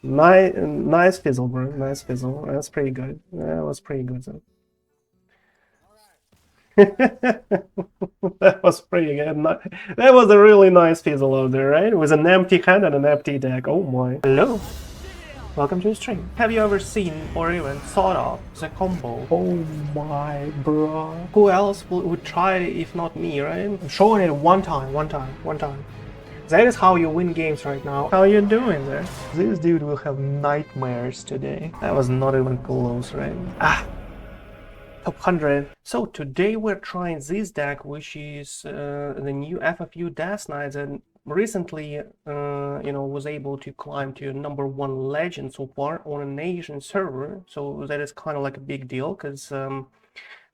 Nice fizzle, bro. Nice fizzle. That's pretty good. That was pretty good. So. That was pretty good. That was a really nice fizzle out there, right? It was an empty hand and an empty deck. Oh my. Hello. Welcome to the stream. Have you ever seen or even thought of the combo? Oh my, bro. Who else would try it if not me, right? I'm showing it one time. That is how you win games right now. How you doing there? This dude will have nightmares today. That was not even close, right? Top 100. So today we're trying this deck, which is the new FFU Death Knights, and recently, was able to climb to #1 legend so far on an Asian server. So that is kind of like a big deal, because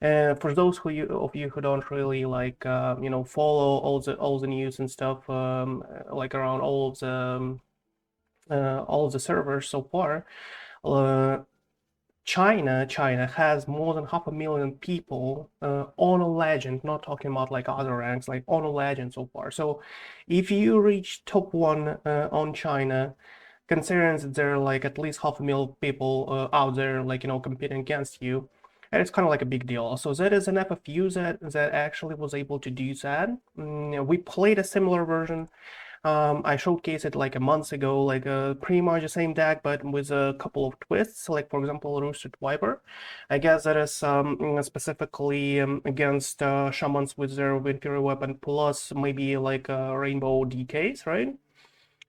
for those of you who don't really like, follow all the news and stuff, like around all of the servers so far, China has more than 500,000 people on a legend, not talking about like other ranks, like on a legend so far. So if you reach top 1 on China, considering that there are like at least 500,000 people out there, like, competing against you, and it's kind of like a big deal. So that is an FFU that actually was able to do that. We played a similar version. I showcased it like a month ago, like pretty much the same deck, but with a couple of twists, like for example, Rustrot Viper. I guess that is specifically against shamans with their inferior weapon, plus maybe like rainbow DKs, right?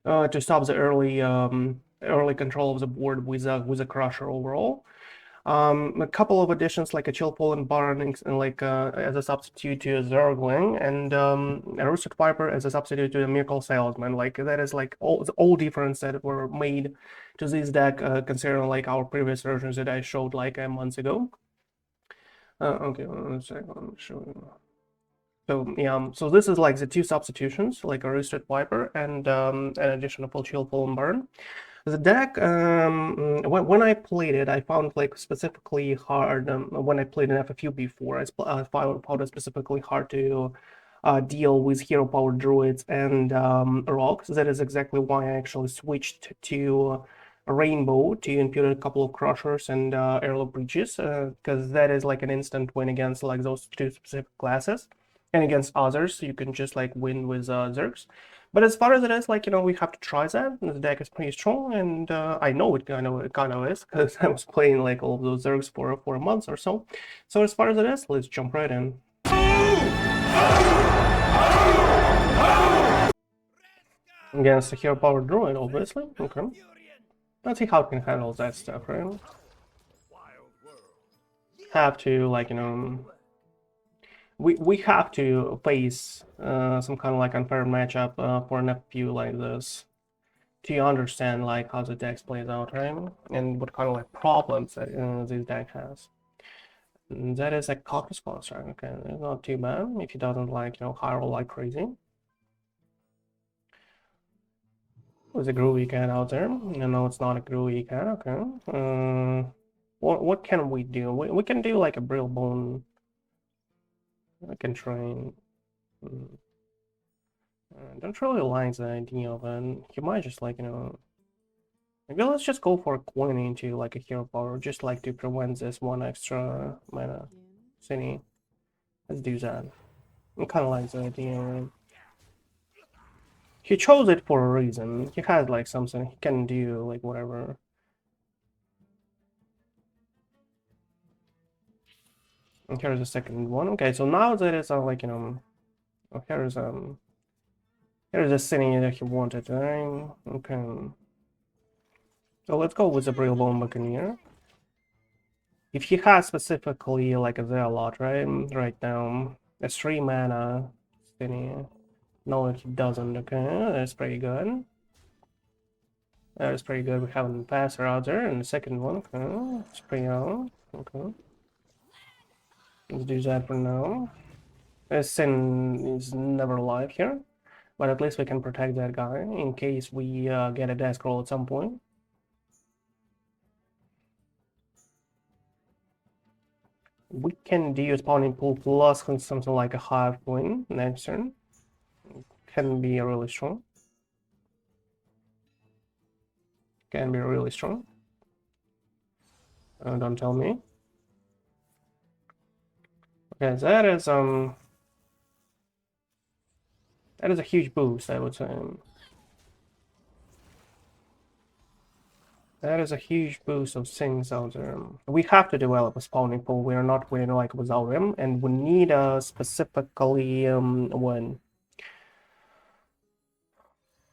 To stop the early control of the board with a crusher overall. A couple of additions like a Chillfallen Baron like as a substitute to a Zergling, and a Rustrot Viper as a substitute to a Miracle Salesman. Like that is like all difference that were made to this deck, considering like our previous versions that I showed like a month ago. Okay, one second, I'm showing. So yeah, so this is like the 2 substitutions, like a Rustrot Viper and an additional Chillfallen Baron. The deck, when I played it, I found like specifically hard, when I played an FFU before, I found it specifically hard to deal with hero power druids and rocks. That is exactly why I actually switched to Rainbow to input a couple of crushers and airlock breaches, because that is like an instant win against like those 2 specific classes, and against others you can just like win with Zergs. But as far as it is, like, we have to try that. The deck is pretty strong, and I know it kind of is, because I was playing like all of those Zergs for a month or so. So as far as it is, let's jump right in. Against the hero power druid, obviously. Okay. Let's see how it can handle that stuff, right? Have to, like, we have to face some kind of like unfair matchup for an FFU like this, to understand like how the deck plays out, right? And what kind of like problems that this deck has. And that is a Caucus construct. Okay, it's not too bad if he doesn't like, high roll like crazy. There's a groovy cat out there. No, it's not a groovy cat. Okay. What can we do? We can do like a Brittlebone. I can train. I don't really like the idea of it. He might just like, maybe let's just go for a coin into like a hero power, just like to prevent this 1 extra mana city. Let's do that. I kind of like the idea, right? He chose it for a reason. He has like something he can do, like whatever. And here's the second one. Okay, so now that it's like, oh, here's the city that he wanted, right? Okay. So let's go with the Brittlebone Buccaneer. If he has specifically like a Zealot, right? Right now, a 3 mana city. No, he doesn't. Okay, that's pretty good. That is pretty good. We have an Infestor out there, and the second one. Okay, it's pretty on. Okay. Let's do that for now. Sin is never alive here, but at least we can protect that guy in case we get a death scroll at some point. We can do spawning pool plus something like a Hive Queen next turn. Can be really strong. Can be really strong. Don't tell me. Okay, so that is a huge boost, I would say. That is a huge boost of things out there. We have to develop a spawning pool. We are not winning like without him, and we need specifically when.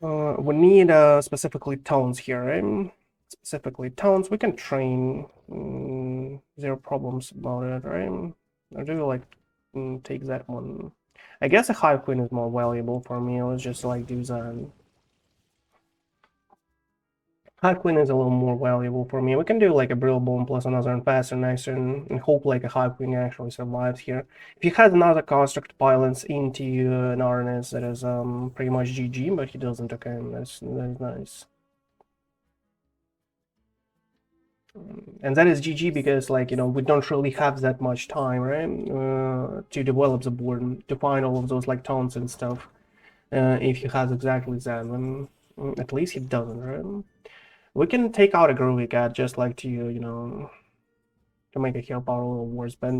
We need specifically tones here, right? Specifically tones. We can train. Zero problems about it, right? I do like take that one. I guess a Hive Queen is more valuable for me. Let's just like do that. Hive Queen is a little more valuable for me. We can do like a Brittlebone plus another Infestor next turn and hope like a Hive Queen actually survives here. If you had another Construct Violence into an RNS, that is pretty much GG, but he doesn't. Okay, that's nice. And that is GG because, like, you know, we don't really have that much time, right, to develop the board, to find all of those like tones and stuff. If he has exactly that, and at least he doesn't, right? We can take out a groovy cat just like to, you know, to make a heal power a little worse. But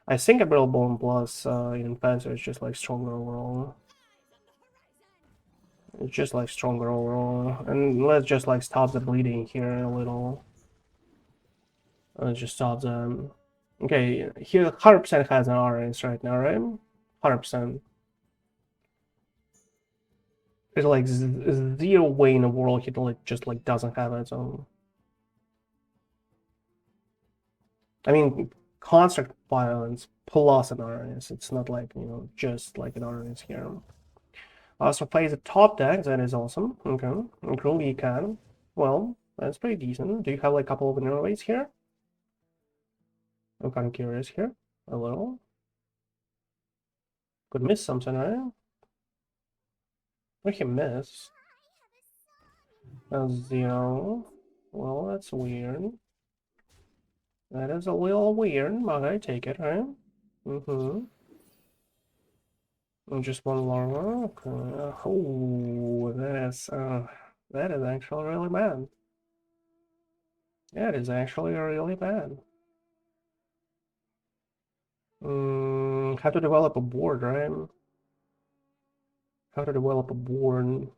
I think a Brittlebone plus Infestor is just like stronger overall. It's just like stronger overall. And let's just like stop the bleeding here a little. Let's just stop them. Okay, here 100% has an RS right now, right? 100%. There's like zero way in the world he like just like doesn't have its own. I mean, construct violence plus an RNS. It's not like, you know, just like an RNS here. Also plays a top deck, that is awesome. Okay, Growl you can. Well, that's pretty decent. Do you have like a couple of vanilla ways here? I'm kind of curious here. A little. Could miss something, right? What he miss? A 0. Well, that's weird. That is a little weird, but I take it, right? Mm-hmm. Just one larva. Okay. Oh, that is actually really bad. That is actually really bad. How to develop a board, right? How to develop a board.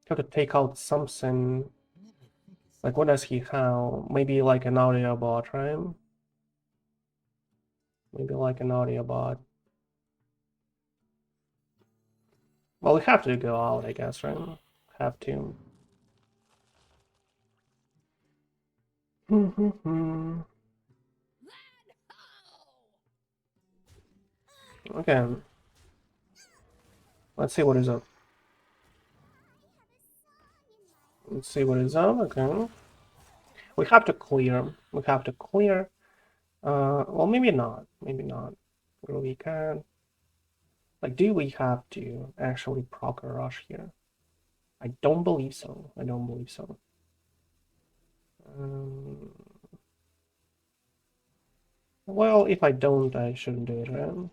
How to take out something. Like, what does he have? Maybe like an audio bot, right? Maybe like an audio bot. Well, we have to go out, I guess, right? Have to. Okay. Let's see what is up. Let's see what is up. Okay. We have to clear. We have to clear. Well, maybe not. Maybe not. We can. Like, do we have to actually proc a rush here? I don't believe so. I don't believe so. Well, if I don't, I shouldn't do it, right?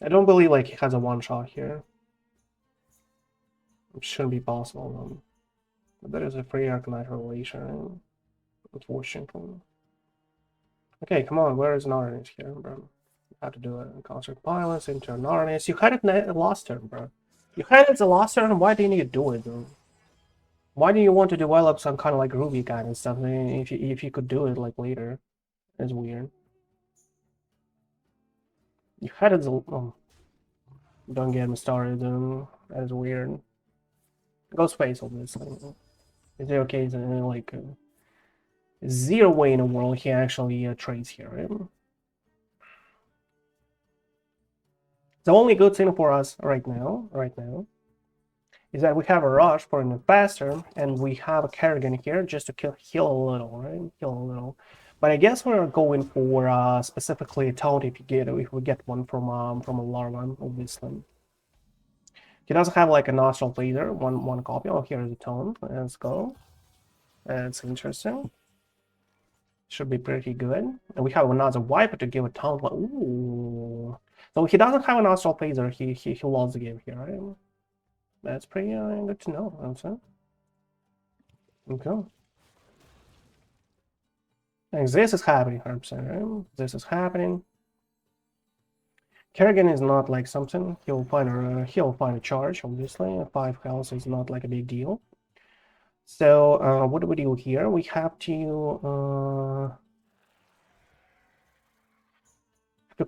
I don't believe like he has a one-shot here. It shouldn't be possible, though. But there is a free Arcanite relation, unfortunately. Okay, come on, where is Narnis here, bro? You have to do it. Concert violence into Narnis. You had it last turn, bro. You had it the last turn, why didn't you do it, though? Why do you want to develop some kind of like Ruby kind of stuff if you could do it like later? It's weird. You had it. Oh, don't get me started. That is weird. Ghostface, obviously. Is it okay? Is it like zero way in the world he actually trades here? Right? The only good thing for us right now, is that we have a rush for an Infestor, and we have a Kerrigan here just to heal a little, right? Heal a little. But I guess we're going for specifically a taunt if we get one from a larva, obviously. He doesn't have like a nostril laser, one copy. Oh, here's a taunt. Let's go. That's interesting. Should be pretty good. And we have another Viper to give a taunt. Ooh. So he doesn't have a nostril laser. He lost the game here, right? That's pretty good to know, I'm saying. Okay. And this is happening, 100%, right? This is happening. Kerrigan is not like something. He'll find a charge, obviously. 5 health is not like a big deal. So what do we do here? We have to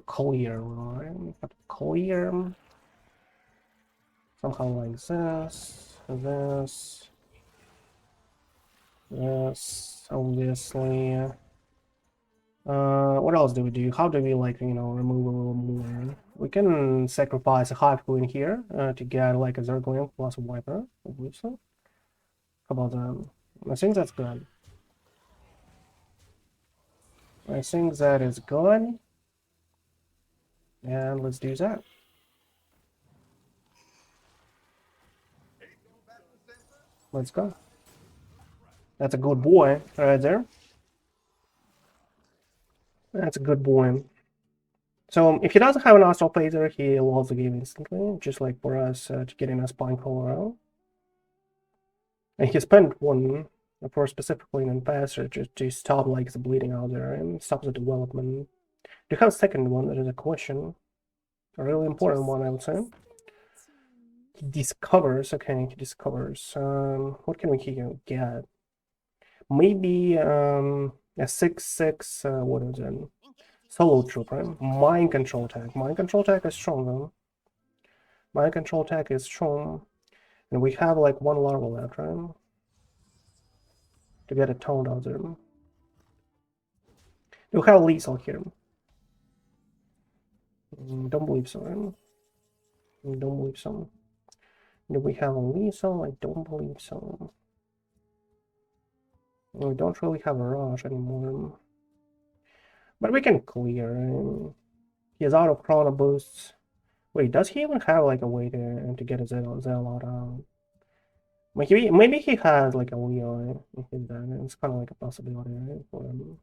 clear, right? We have to clear somehow like this, obviously. What else do we do? How do we, like, you know, remove a little more? We can sacrifice a Hive Queen here to get like a Zergling plus a Viper, obviously. How about that? I think that's good. I think that is good. And let's do that. Let's go. That's a good boy right there. That's a good boy. So if he doesn't have an Astral Phaser, he loses the game instantly, just like for us to get in a Spine Colorado. And he spent one for specifically an Infestor just to stop like the bleeding out there and stop the development. Do you have a second one? That is a question. A really important one, I would say. He discovers, okay, he discovers. What can we get? Maybe a 6/6, what is it? Solo troop, right? Mind control tag. Mind control tag is strong though. Mind control tag is strong. And we have like one larva left, right? To get it toned out there. You have lethal here. Don't believe so, right? Don't believe so. Do we have a lethal? I don't believe so. We don't really have a rush anymore. But we can clear. He is out of chrono boosts. Wait, does he even have like a way to get a Zell out? Maybe he has like a Leo in his deck. It's kind of like a possibility, right, for him.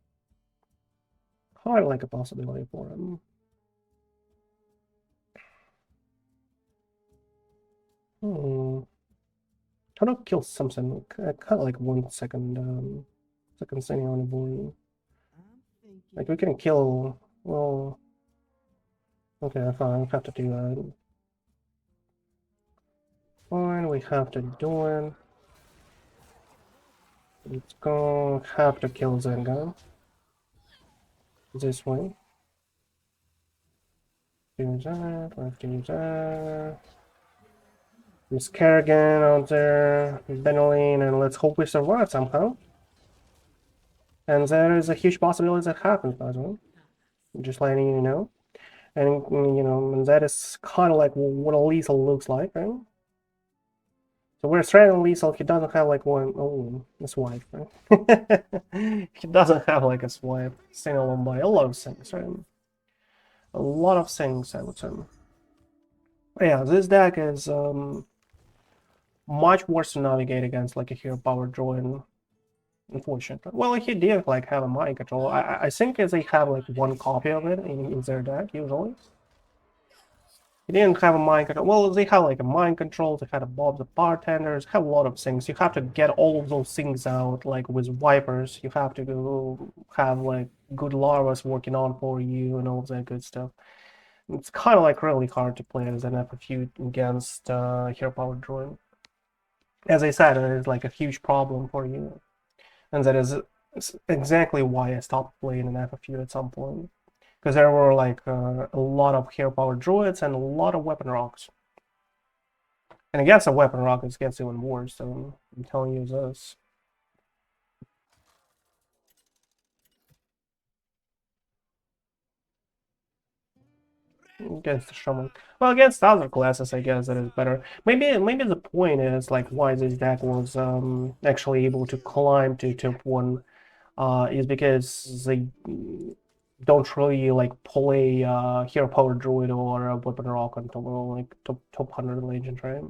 Kind of like a possibility for him. How to kill something? Kind of like 1 second, second sitting on the board. Like we can kill. Well, okay, fine. We have to do that. Fine, we have to do it. Let's go. Have to kill Zenga. This way. Do that. Let's do that. Miss Kerrigan out there. Baneling, and let's hope we survive somehow. And there is a huge possibility that happens, by the way. Just letting you know. And, you know, and that is kind of like what a lethal looks like, right? So we're stranding lethal. He doesn't have like one. Oh, a swipe, right? He doesn't have like a swipe. Standalone by a lot of things, right? A lot of things, I would say. But yeah, this deck is much worse to navigate against like a hero power droid. Unfortunately, well, he did like have a mind control. I think they have like one copy of it in their deck usually. He didn't have a mind control. Well, they have like a mind control. They had a Bob the Bartenders. Have a lot of things. You have to get all of those things out. Like with Vipers, you have to go have like good larvas working on for you and all of that good stuff. It's kind of like really hard to play as an FFU against Hero Power Droid. As I said, it is like a huge problem for you. And that is exactly why I stopped playing an FFU at some point. Because there were like a lot of hero power droids and a lot of weapon rocks. And against a weapon rock, it gets even worse, so I'm telling you this. Against the shaman. Well, against other classes, I guess that is better. Maybe the point is like why this deck was actually able to climb to top 1 is because they don't really like play hero power druid or a weapon rock until like top 100 legend, right?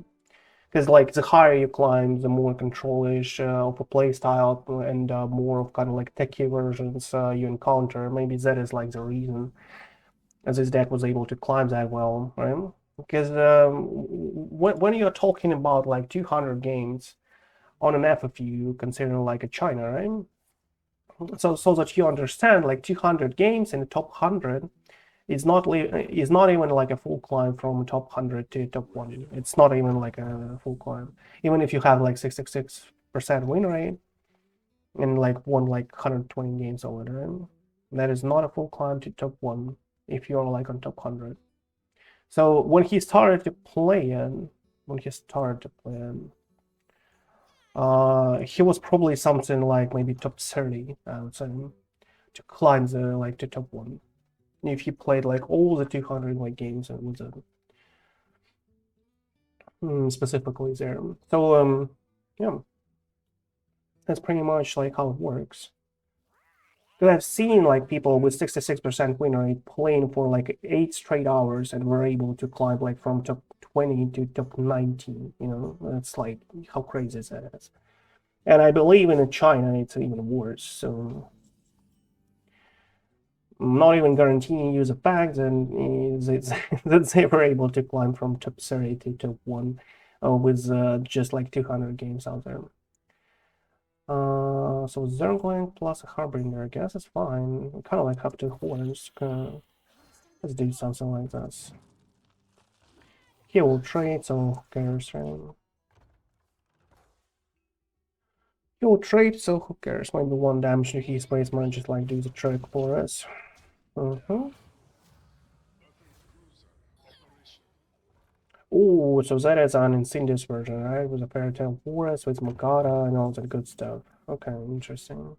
Because like the higher you climb, the more control-ish of a playstyle and more of kind of like techie versions you encounter. Maybe that is like the reason as this deck was able to climb that well, right? Because when you're talking about like 200 games on an FFU, considering like a China, right? So that you understand, like 200 games in the top 100 is not even like a full climb from top 100 to top 1. It's not even like a full climb. Even if you have like 66% win rate and like won like 120 games over there, that is not a full climb to top 1 if you're like on top 100. So when he started to play in, he was probably something like maybe top 30, I would say, to climb the like to top 1. If he played like all the 200 like games and with specifically there. So yeah, that's pretty much like how it works. Because I've seen like people with 66% win rate playing for like 8 straight hours and were able to climb like from top 20 to top 19. You know, that's like how crazy that is. And I believe in China it's even worse. So I'm not even guaranteeing you the fact that they were able to climb from top 30 to top 1 with just like 200 games out there. So Zergling plus a Harbinger, I guess it's fine. I kind of like have 2 horns. Let's do something like this. He will trade, so who cares, right? He will trade, so who cares? Maybe 1 damage to his base might just like do the trick for us. Oh, so that is an Incendious version, right? With a Fairy Tale Forest, with Magada and all that good stuff. Okay, interesting.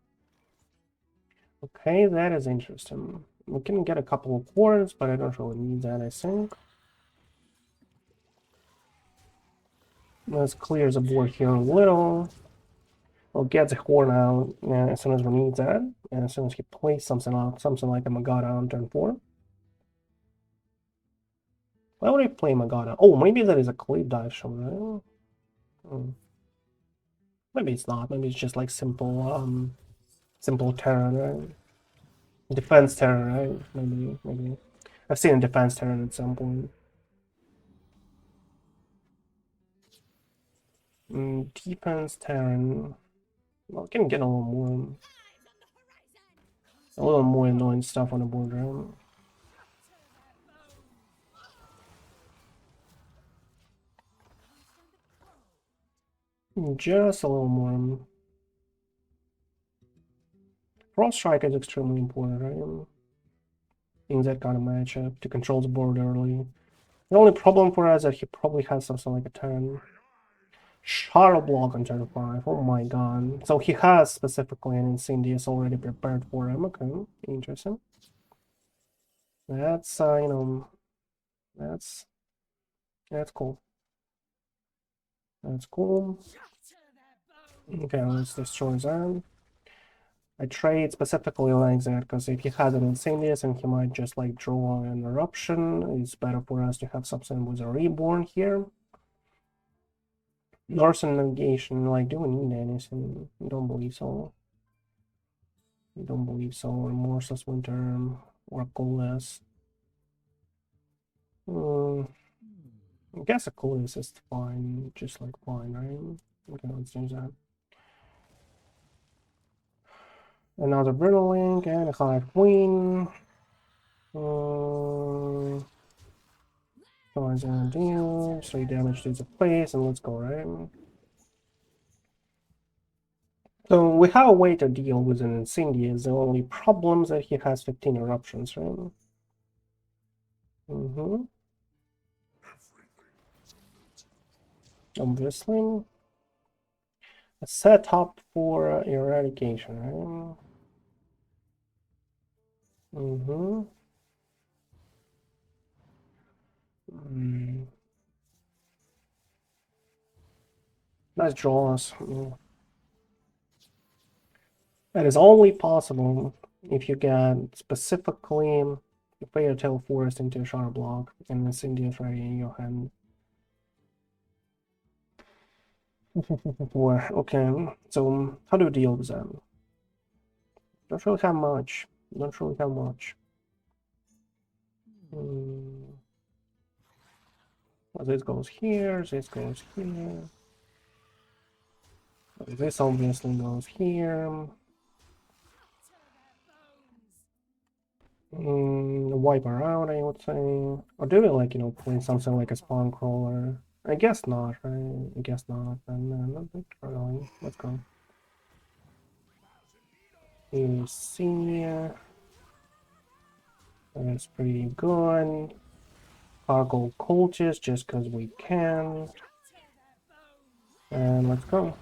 Okay, that is interesting. We can get a couple of horns, but I don't really need that, I think. Let's clear the board here a little. We'll get the horn out as soon as we need that, and as soon as he plays something out, something like a Magada on turn 4. Why would I play Magada? Oh, maybe that is a Cleave Dive somewhere. Maybe it's not. Maybe it's just like simple Terran, right? Defense Terran, right? Maybe. I've seen a Defense Terran at some point. Defense Terran. Well, can get a little more annoying stuff on the board, right? Just a little more. Frost Strike is extremely important, right? In that kind of matchup to control the board early. The only problem for us is that he probably has something like a turn. Shadow Block on turn 5. Oh my god. So he has specifically an Incendious already prepared for him. Okay, interesting. That's you know, that's cool. That's cool. Okay, let's destroy that. I trade specifically like that because if he has an Incendious and he might just like draw an Eruption, it's better for us to have something with a Reborn here. Northern Negation, like, do we need anything? I don't believe so. I don't believe so. Remorseless Winter or Coolness. I guess a Coolness is fine, just like fine, right? Okay, let's do that. Another Brittlebone and a Hive Queen. Guys, and deal 3 damage to the face, and let's go, right? So we have a way to deal with an Incendious. The only problem is that he has 15 eruptions, right? Obviously. A setup for eradication, right? Nice draws. That is only possible if you get specifically a Fairy Tale Forest into a Shadow Block and Incendious ready in your hand. Okay, so how do you deal with them? Don't really have much. Don't really have much. Well, this goes here, this goes here. This obviously goes here. Wipe around, I would say. Or do we, like, you know, play something like a spawn crawler? I guess not, right? I guess not. And not really. Let's go. You see, that's pretty good. Cargo cultist just because we can. And let's go.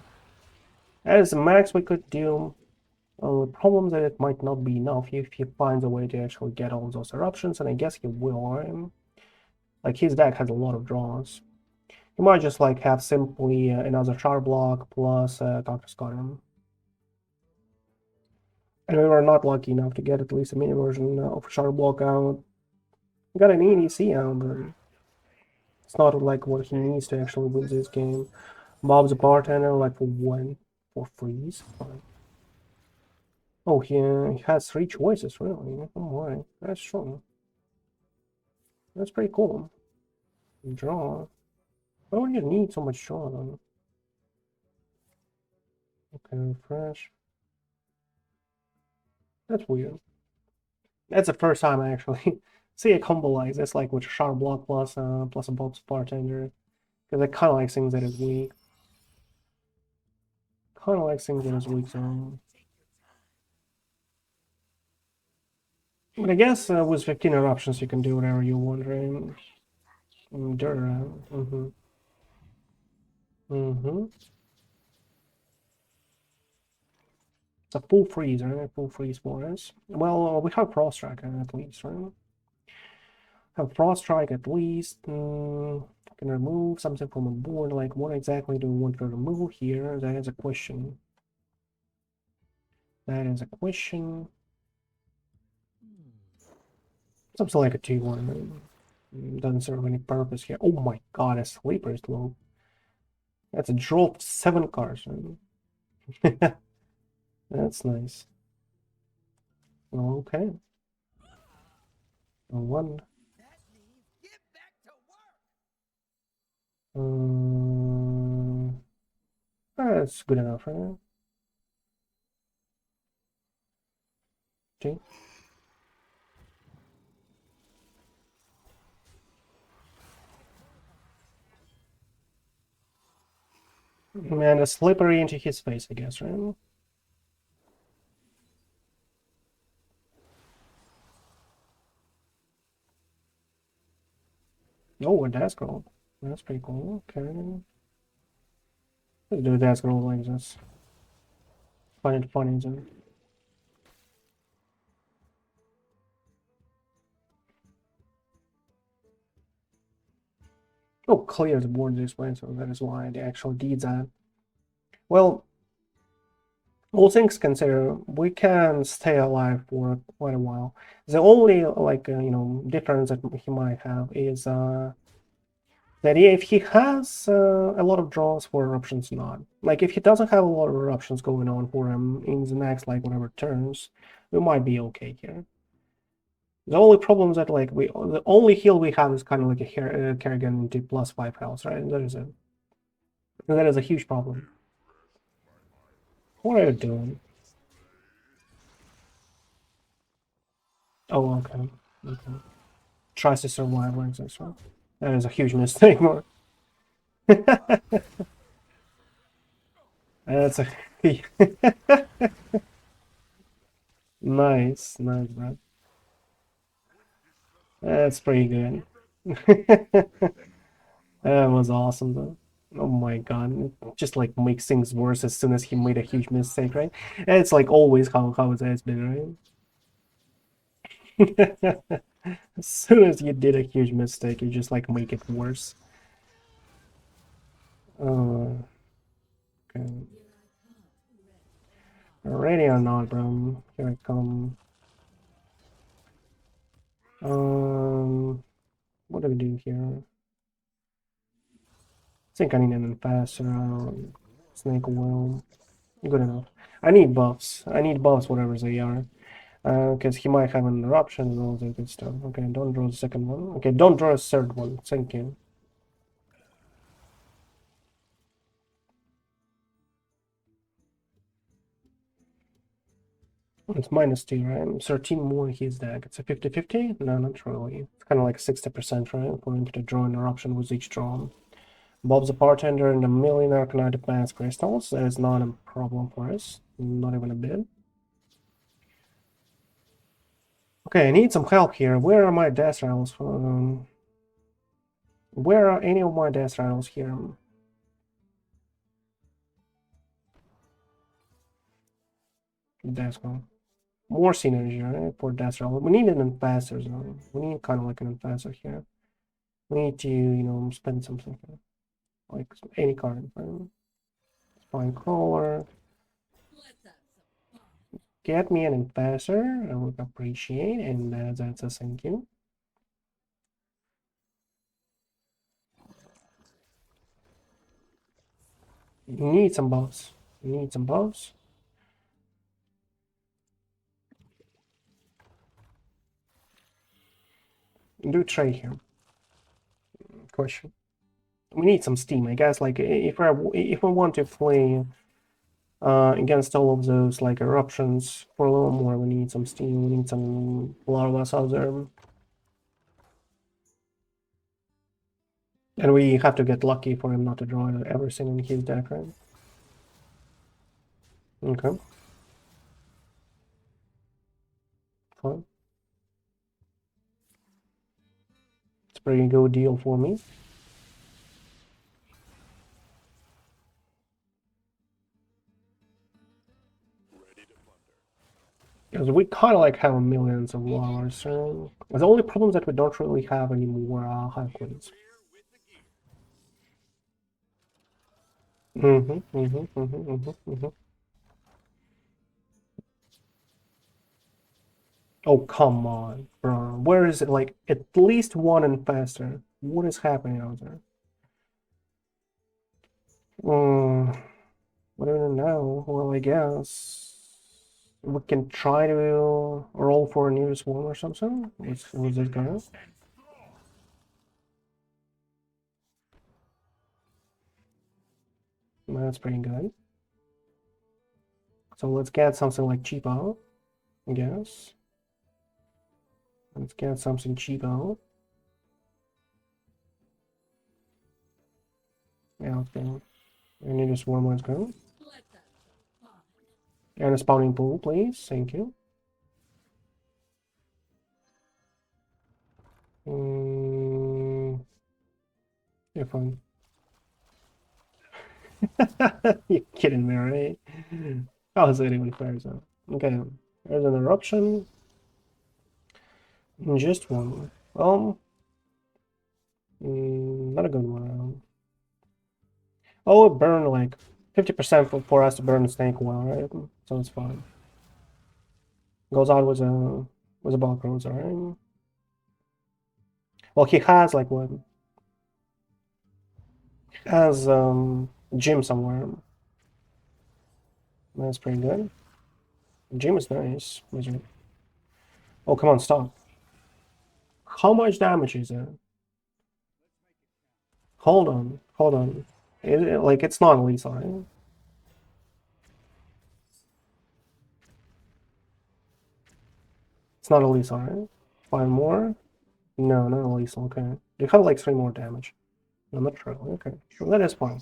That is the max we could do. The problem that it might not be enough if he finds a way to actually get all those eruptions, and I guess he will. Like, his deck has a lot of draws. He might just like have simply another Char block plus Dr. Skyrim. And we were not lucky enough to get at least a mini version of Char block out. We got an EDC out, but it's not like what he needs to actually win this game. Bob's a bartender, like for one, for freeze. Fine. Oh, he has 3 choices, really. Oh my, that's strong. That's pretty cool. Draw. Why would you need so much draw though? Okay, refresh. That's weird. That's the first time I actually see a combo like this, like with Sharp Block plus a Bob's Bartender. Because I kind of like things that is weak. Kind of like things that is weak, so. But I guess with 15 eruptions you can do whatever you want, right? It's a full freeze, right? Full freeze for us. Well, we have Frost Strike at least, right? Have Frost Strike at least. Can remove something from the board. Like, what exactly do we want to remove here? That is a question. That is a question. Something like a 2-1. Doesn't serve any purpose here. Oh my god, a Sleeper is low. That's a draw of 7 cards. Right? That's nice. Okay. One. That's good enough, right? Okay. And a slippery into his face, I guess, right? Oh, a Death Scroll. That's pretty cool. Okay. Let's do a Death Scroll like this. Find it funny, isn't it? Oh, clear the board this way, so that is why they actually did that. Well, all things considered, we can stay alive for quite a while. The only, like, difference that he might have is that if he has a lot of draws for eruptions, not. Like, if he doesn't have a lot of eruptions going on for him in the next, like, whatever turns, we might be okay here. The only problem is that, like, the only heal we have is kind of like a Kerrigan into +5 health, right? That is it. And that is a huge problem. What are you doing? Oh, okay. Okay. Tries to survive like this, right? That is a huge mistake, Mark. That's a nice, bro. That's pretty good. That was awesome, though. Oh my god, it just like makes things worse as soon as he made a huge mistake, right? And it's like always how it has been, right? As soon as you did a huge mistake, you just like make it worse. Okay. Ready or not, bro? Here I come. What do we do here? I think I need an Infestor, Snake Oil. Good enough. I need buffs. I need buffs, whatever they are. Because he might have an eruption and all that good stuff. Okay, don't draw the second one. Okay, don't draw a third one. Thank you. It's -2, right? 13 more in his deck. It's a 50-50? No, not really. It's kind of like 60%, right? For him to draw an eruption with each draw. Bob the Bartender and a million Arcanite Advanced Crystals. That is not a problem for us. Not even a bit. Okay, I need some help here. Where are my Death Rattles? Where are any of my Death Rattles here? Death Rattle. More synergy, right? For Death Rattle. We need an Infestor, though. We need kind of like an Infestor here. We need to, you know, spend something here. Like any card. Right? Spine Crawler. Get me an Infestor. I would appreciate, and that's a thank you. You need some buffs. You need some buffs. Do trade here. Question. We need some steam, I guess. Like if we want to play against all of those like eruptions for a little more, we need some steam. We need some larvas out there, and we have to get lucky for him not to draw everything in his deck, right? Okay. Fine. It's a pretty good deal for me. Because we kind of like have millions of lovers, so the only problem is that we don't really have any more Hive Queens. Oh, come on, bro. Where is it? Like, at least one Infestor. What is happening out there? What do we know? Well, I guess we can try to roll for a Nydus Worm or something. What's this guy? That's pretty good. So let's get something like cheapo, I guess. Let's get something cheapo. Yeah, let's go. I need a swarm, let's go. And a spawning pool, please. Thank you. You're fine. You're kidding me, right? How is that even fair? So, okay, there's an eruption. Just one. Well, not a good one. Oh, it burned like 50% for us to burn the snake well, right? So it's fine. Goes out with a ball cruiser, right? Well, he has like what? Has gym somewhere. That's pretty good. Gym is nice. Oh, come on, stop. How much damage is it? Hold on, hold on. Like, it's not lethal, right? It's not a lethal, right? 5 more? No, not a lethal, okay. You have like 3 more damage. No, not true, okay. So that is fine.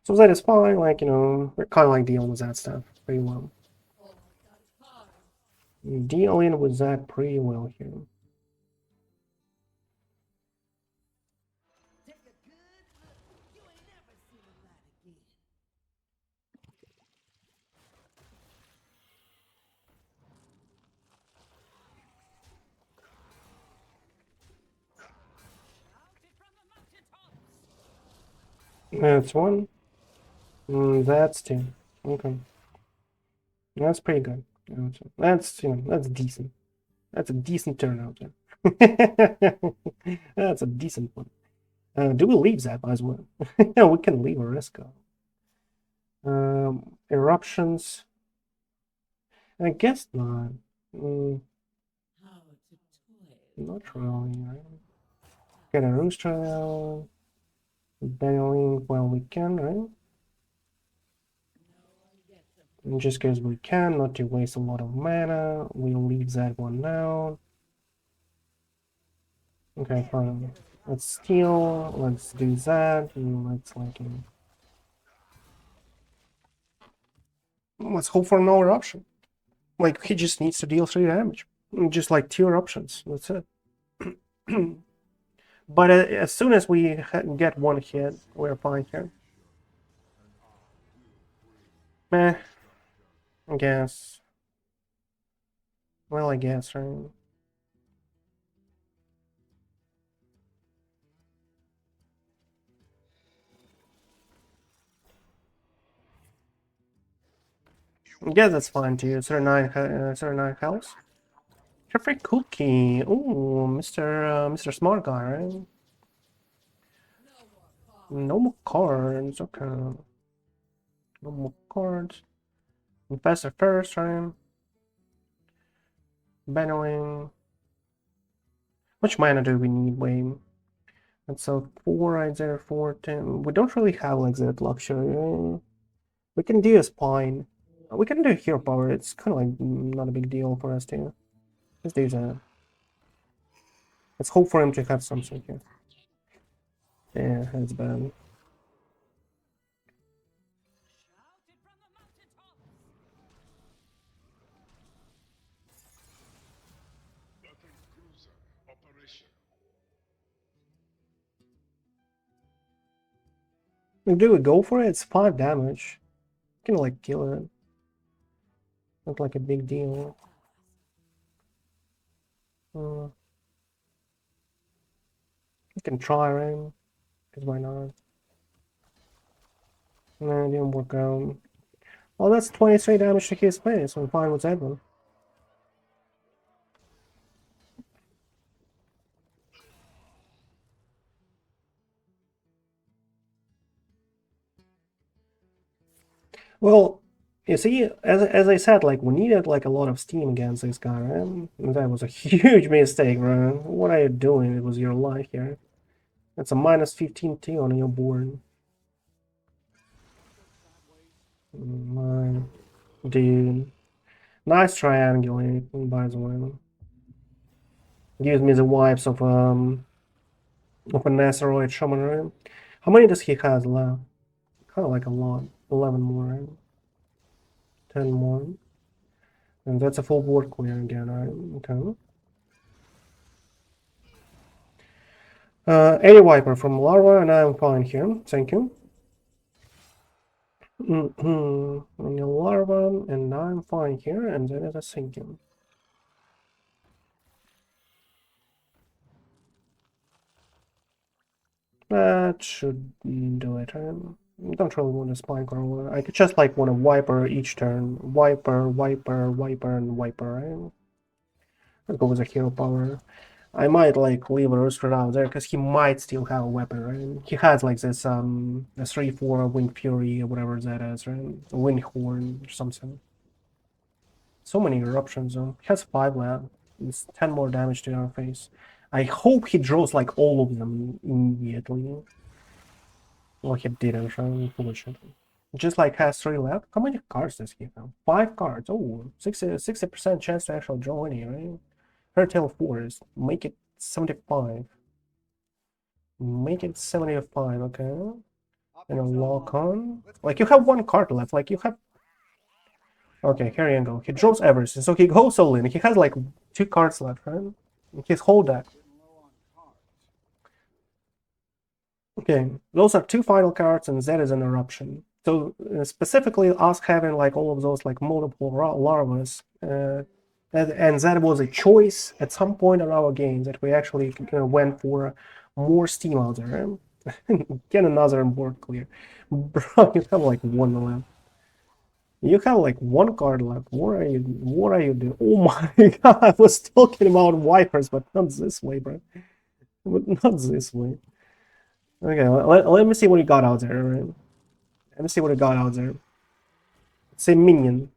So that is fine, like, you know, we're kind of like dealing with that stuff pretty well. Dealing with that pretty well here. That's 1. That's 2. Okay. That's pretty good. That's, you know, that's decent. That's a decent turnout there. That's a decent one. Do we leave that as well? Yeah, we can leave a Reska. Eruptions. I guess not. Not really, right? Get a Rustrot. Baneling while we can, right? And just because we can, not to waste a lot of mana, we'll leave that one now. Okay, fine. Let's steal, let's do that, and let's like... let's hope for no eruption. Like, he just needs to deal 3 damage. Just like 2 eruptions, that's it. But as soon as we get 1 hit, we're fine here. Meh. I guess. Well, I guess, right? I guess that's fine too. 39 health. Jeffrey Cookie. Ooh, Mr. Smart Guy, right? No more cards. Okay. No more cards. Infestor first, right? Baneling. Which mana do we need, Wayne? And so 4 right there, 4, 10. We don't really have like that luxury. Right? We can do a spine. We can do hero power. It's kind of like not a big deal for us to. Let's do that. Let's hope for him to have something here. Yeah, that's bad. Do we go for it? It's 5 damage. Can like kill it. Not like a big deal. You can try, right? Because why not? No, it didn't work out. Well, that's 23 damage to his face, so I'm fine with that one. Well, you see, as I said, like, we needed like a lot of steam against this guy, right? And that was a huge mistake, bro. What are you doing? It was your life here. That's a minus 15T on your board. Dude. Nice triangulating, by the way. Gives me the vibes of an asteroid shaman, right? How many does he have left? Kind of like a lot. 11 more, right? 10 more. And that's a full board clear again, right? Okay. 80 Viper from Larva, and I'm fine here. Thank you. Larva, and I'm fine here, and then it's a sinking. That should do it. I don't really want a Spike or I could just like want a Viper each turn. Viper, Viper, Viper, and Viper, right? I'll go with a hero power. I might like leave a Rustrot out there because he might still have a weapon, right? He has like this a 3/4 Wind Fury or whatever that is, right? A Wind Horn or something. So many eruptions though. He has 5 left. It's 10 more damage to our face. I hope he draws like all of them immediately. Well, he didn't, right? Bullshit. Just like has 3 left. How many cards does he have? 5 cards. Oh, 60% chance to actually draw any, right? Hurtail Forest. Make it 75. Make it 75, okay. And a lock on. Like, you have 1 card left. Like, you have... Okay, here you go. He draws everything. So he goes all in. He has, like, 2 cards left, right? His whole deck. Okay, those are 2 final cards, and that is an eruption. So, specifically, us having, like, all of those, like, multiple larvas, and that was a choice at some point in our game that we actually went for more steam out there. Get another board clear. Bro, you have like 1 left. You have like 1 card left. What are you doing? Oh my god, I was talking about Vipers, but not this way, bro. But not this way. Okay, let me see what he got out there, right? Let me see what he got out there. Say minion.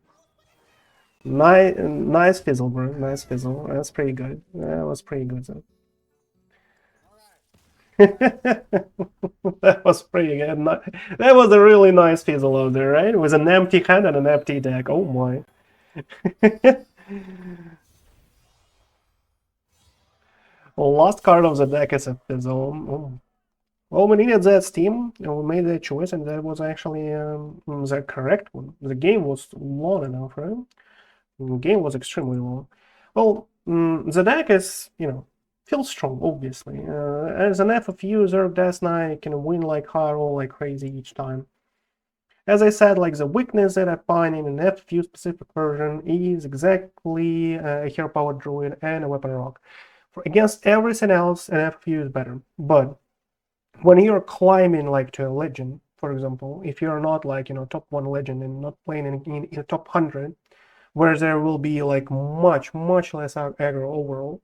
Nice fizzle, bro. Nice fizzle. That's pretty good. That was pretty good, though. That was pretty good. That was a really nice fizzle out there, right? It was an empty hand and an empty deck. Oh my. Well, last card of the deck is a fizzle. Oh. Well, we needed that steam, and we made that choice, and that was actually the correct one. The game was long enough, right? The game was extremely long. Well, the deck is, feels strong, obviously. As an FFU Zerg Death Knight, it can win like hard roll like crazy each time. As I said, like the weakness that I find in an FFU specific version is exactly a hero power druid and a weapon rock. Against everything else, an FFU is better, but when you're climbing like to a legend, for example, if you're not like top 1 legend and not playing in top 100, where there will be like much less aggro overall,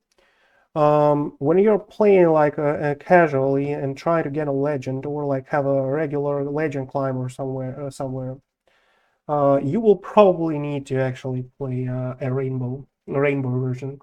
when you're playing like casually and try to get a legend or like have a regular legend climber somewhere, you will probably need to actually play a rainbow version,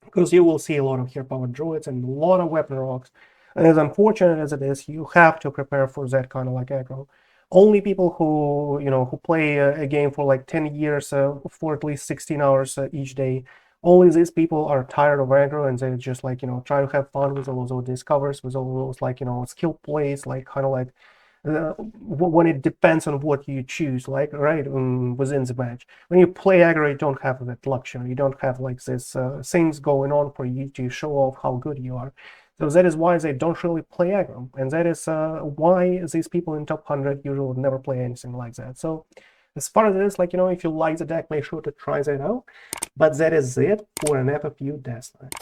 because you will see a lot of hero power druids and a lot of weapon rocks. And as unfortunate as it is, you have to prepare for that kind of like aggro. Only people who play a game for like 10 years for at least 16 hours each day, only these people are tired of aggro, and they just like try to have fun with all those discovers, with all those like skill plays, like kind of like when it depends on what you choose, like right within the match. When you play aggro, you don't have that luxury. You don't have like this things going on for you to show off how good you are. So that is why they don't really play aggro, and that is why these people in top 100 usually never play anything like that. So as far as it is, like if you like the deck, make sure to try that out. But that is it for an FFU Death Knight.